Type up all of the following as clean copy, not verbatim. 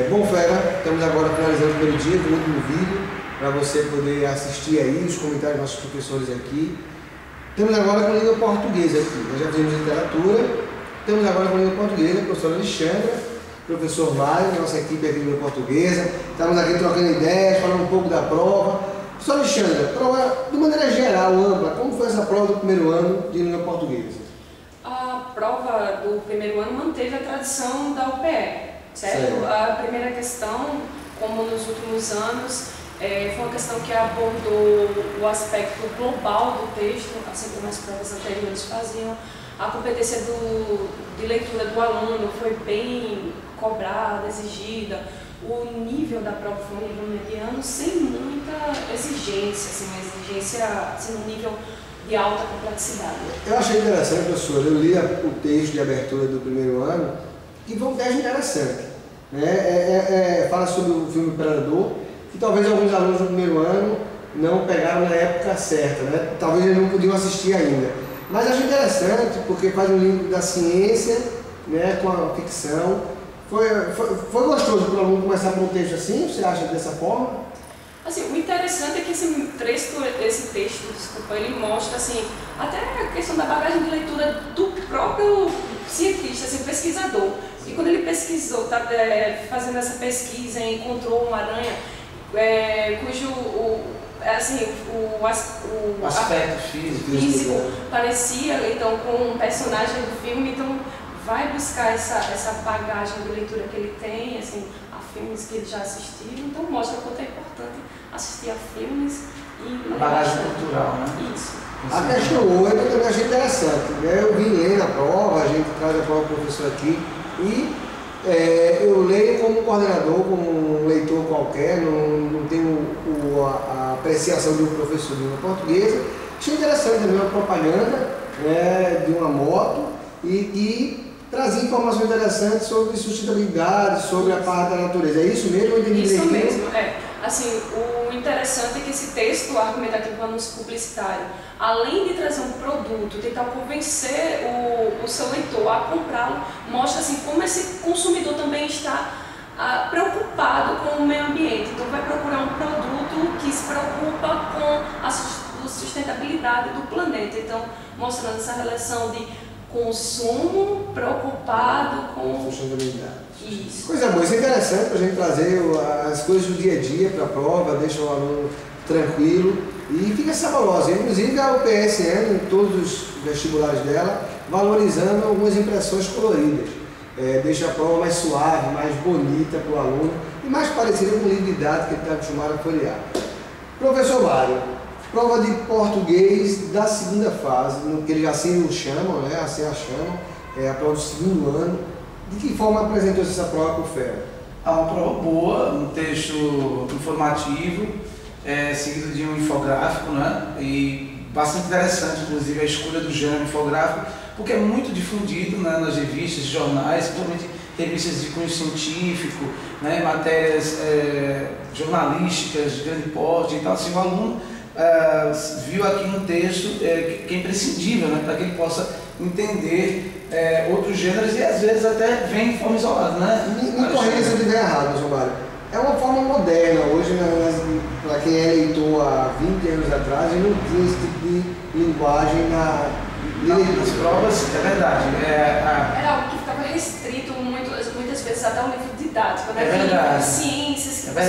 Bom, Fera, estamos agora finalizando o primeiro dia com o último vídeo para você poder assistir aí os comentários dos nossos professores aqui. Estamos agora com a língua portuguesa aqui. Nós já fizemos literatura, estamos agora com a língua portuguesa, professora Alexandra, professor Mário, nossa equipe aqui de língua portuguesa. Estamos aqui trocando ideias, falando um pouco da prova. Professora Alexandra, prova de maneira geral, ampla, como foi essa prova do primeiro ano de língua portuguesa? A prova do primeiro ano manteve a tradição da UPE. Certo? A primeira questão, como nos últimos anos, foi uma questão que abordou o aspecto global do texto, assim como as provas anteriores faziam. A competência de leitura do aluno foi bem cobrada, exigida. O nível da prova foi um nível mediano, sem muita exigência, assim, uma exigência assim, um nível de alta complexidade. Eu achei interessante, professor, eu li o texto de abertura do primeiro ano, que foi um teste interessante. Fala sobre o filme Predador, que talvez alguns alunos do primeiro ano não pegaram na época certa, né? Talvez eles não podiam assistir ainda. Mas achei interessante porque faz um link da ciência, né, com a ficção. Foi gostoso para o aluno começar por um texto assim, você acha dessa forma? Assim, o interessante é que esse texto, desculpa, ele mostra assim, até a questão da bagagem de leitura do próprio cientista, assim, pesquisador. E quando ele pesquisou, tá fazendo essa pesquisa, encontrou uma aranha cujo o aspecto físico parecia então com um personagem do filme, então vai buscar essa bagagem de leitura que ele tem, assim, a filmes que ele já assistiu, então mostra o quanto é importante assistir a filmes e a bagagem cultural, né? Isso. A questão 8 eu também achei interessante, né? Eu vim ler a prova, a gente traz a prova do professor aqui e eu leio como coordenador, como um leitor qualquer, não tenho a apreciação de um professor de língua portuguesa. Achei interessante também uma propaganda de uma moto e trazia informações interessantes sobre sustentabilidade, sobre a parte da natureza. É isso mesmo? Eu entendi isso mesmo, Assim, o interessante é que esse texto argumentativo do anúncio publicitário, além de trazer um produto, tentar convencer o seu leitor a comprá-lo, mostra assim, como esse consumidor também está preocupado com o meio ambiente. Então vai procurar um produto que se preocupa com a sustentabilidade do planeta. Então, mostrando essa relação de consumo preocupado com sustentabilidade. Isso. Coisa boa, isso é interessante para a gente trazer as coisas do dia a dia para a prova, deixa o aluno tranquilo e fica saborosa. Inclusive a UPSN, em todos os vestibulares dela, valorizando algumas impressões coloridas. Deixa a prova mais suave, mais bonita para o aluno e mais parecida com o livro didático que ele está acostumado a folhear. Professor Mário, prova de português da segunda fase, no que eles assim o chamam, né? Assim a chamam, a prova do segundo ano. De que forma apresentou essa prova para o Fera? Uma prova boa, um texto informativo, seguido de um infográfico, né? E bastante interessante, inclusive, a escolha do gênero infográfico, porque é muito difundido, né, nas revistas, jornais, principalmente revistas de cunho científico, né, matérias jornalísticas de grande porte. Então, assim, o aluno viu aqui um texto que é imprescindível, né, para que ele possa entender outros gêneros e às vezes até vem em forma isolada, né? Me corrija se eu estiver errado, João Mário. É uma forma moderna hoje, para quem é leitor há 20 anos atrás, e não tinha esse tipo de linguagem nas provas, é verdade. Era algo que ficava restrito muitas vezes até um livro didático, né? É verdade. Ciências, que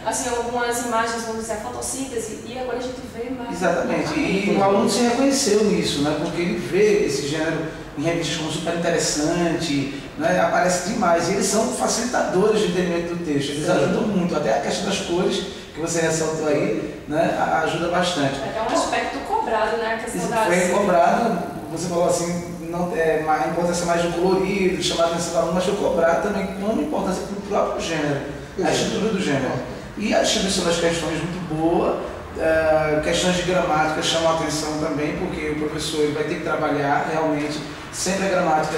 assim, algumas imagens, vamos dizer, a fotossíntese, e agora a gente vê mais. Exatamente, e o aluno se reconheceu nisso, né? Porque ele vê esse gênero em revistas como super interessante, né? Aparece demais, e eles são facilitadores de entendimento do texto, eles ajudam muito, até a questão das cores, que você ressaltou aí, né? Ajuda bastante. É um aspecto cobrado, né? A questão foi cobrado, você falou assim, a importância mais do colorido, de chamar a atenção do aluno, mas foi cobrado também como importância para o próprio gênero, a estrutura do gênero. E a distribuição das questões muito boa, questões de gramática chamam a atenção também, porque o professor ele vai ter que trabalhar realmente sempre a gramática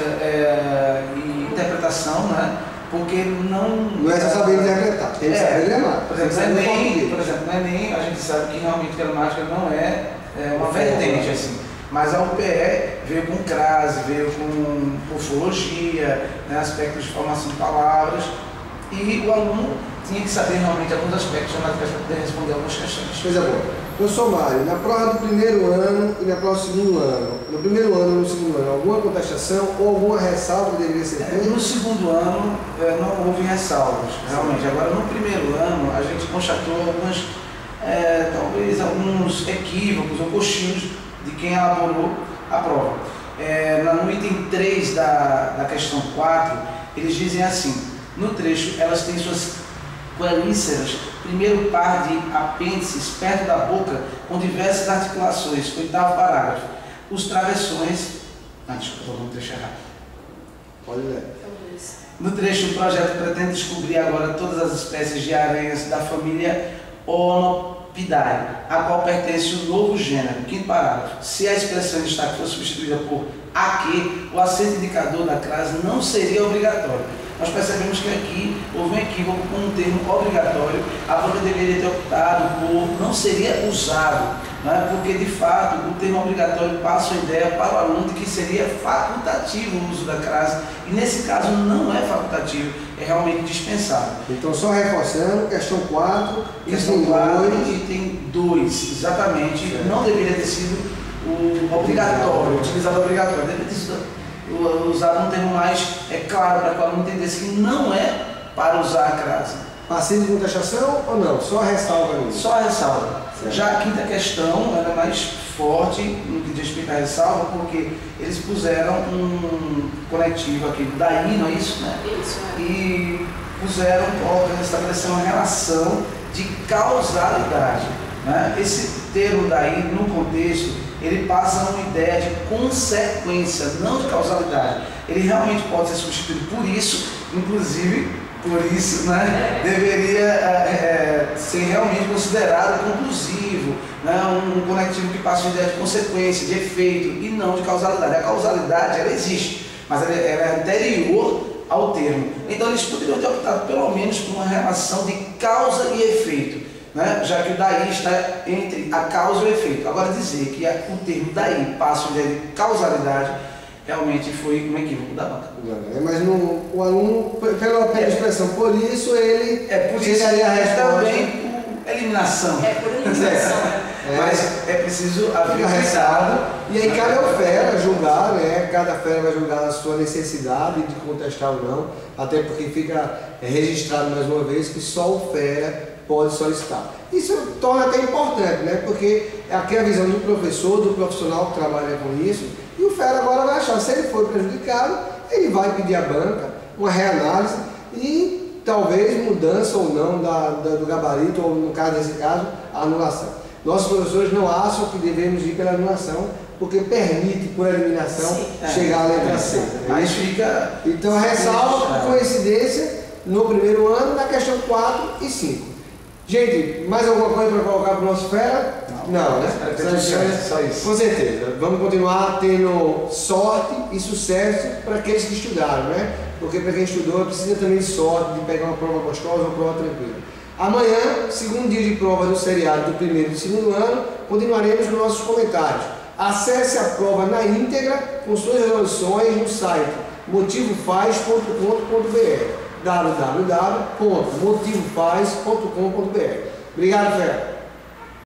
e interpretação, né? Porque não é só saber interpretar, tem que saber gramática. Por exemplo, no Enem, a gente sabe que realmente gramática não é uma vertente assim. Mas a UPE veio com crase, veio com morfologia, né, aspectos de formação de palavras. e o aluno tinha que saber realmente alguns aspectos da matemática para poder responder algumas questões. Coisa boa. Professor Mário, na prova do primeiro ano e na prova do segundo ano, no primeiro ano e no segundo ano, alguma contestação ou alguma ressalva que deveria ser feita? No segundo ano não houve ressalvas, realmente. Agora no primeiro ano a gente constatou talvez alguns equívocos ou cochilos de quem elaborou a prova. No item 3 da questão 4, eles dizem assim: no trecho elas têm suas quelíceras, primeiro par de apêndices perto da boca com diversas articulações, oitavo parágrafo. Os travessões... desculpa, vamos trecho errado. Pode ler. No trecho, o projeto pretende descobrir agora todas as espécies de aranhas da família Onopidae, a qual pertence o novo gênero. Quinto parágrafo. Se a expressão em destaque for substituída por aqui, o acento indicador da crase não seria obrigatório. Nós percebemos que aqui houve um equívoco com um termo obrigatório, a banca deveria ter optado por não seria usado, porque de fato o termo obrigatório passa a ideia para o aluno de que seria facultativo o uso da crase, e nesse caso não é facultativo, é realmente dispensável. Então, só reforçando, questão 4, questão 4, item 2, exatamente, certo. Não deveria ter sido o obrigatório, utilizado obrigatório, deveria ter sido usado um termo mais claro para que o aluno entendesse que não é para usar a crase. Passivo de contestação ou não? Só a ressalva nisso? Só a ressalva. Certo. Já a quinta questão era mais forte no que diz respeito à ressalva, porque eles puseram um conectivo aqui, daí, não é isso? Né? Isso, é. E estabeleceram uma relação de causalidade. Né? Esse termo daí, no contexto, ele passa uma ideia de consequência, não de causalidade. Ele realmente pode ser substituído por isso, inclusive por isso, né, deveria ser realmente considerado conclusivo, né, um conectivo que passa uma ideia de consequência, de efeito e não de causalidade. A causalidade, ela existe, mas ela é anterior ao termo. Então eles poderiam ter optado pelo menos por uma relação de causa e efeito. Né? Já que o daí está entre a causa e o efeito. Agora dizer que o termo daí passa a ideia de causalidade realmente foi um equívoco da banca. Mas o aluno, pela expressão, por isso ele chegaria a resposta. Também por eliminação. Por eliminação. Mas é preciso haver ressalva. E aí cabe ao fera julgar, né? Cada fera vai julgar a sua necessidade de contestar ou não, até porque fica registrado mais uma vez que só o fera pode solicitar. Isso torna até importante, né? Porque aqui é a visão do professor, do profissional que trabalha com isso, e o fera agora vai achar, se ele for prejudicado, ele vai pedir à banca uma reanálise e talvez mudança ou não do gabarito, ou no caso desse caso, a anulação. Nossos professores não acham que devemos ir pela anulação, porque permite, por eliminação, chegar à letra C. Mas fica... Então, ressalva por coincidência no primeiro ano, na questão 4 e 5. Gente, mais alguma coisa para colocar para o nosso fera? Não, né? Só isso. Com certeza. Vamos continuar tendo sorte e sucesso para aqueles que estudaram, né? Porque para quem estudou precisa também de sorte, de pegar uma prova gostosa, uma prova tranquila. Amanhã, segundo dia de prova do seriado do primeiro e do segundo ano, continuaremos nos nossos comentários. Acesse a prova na íntegra com suas resoluções no site motivofaz.com.br www.motivofaz.com.br. Obrigado, Fé.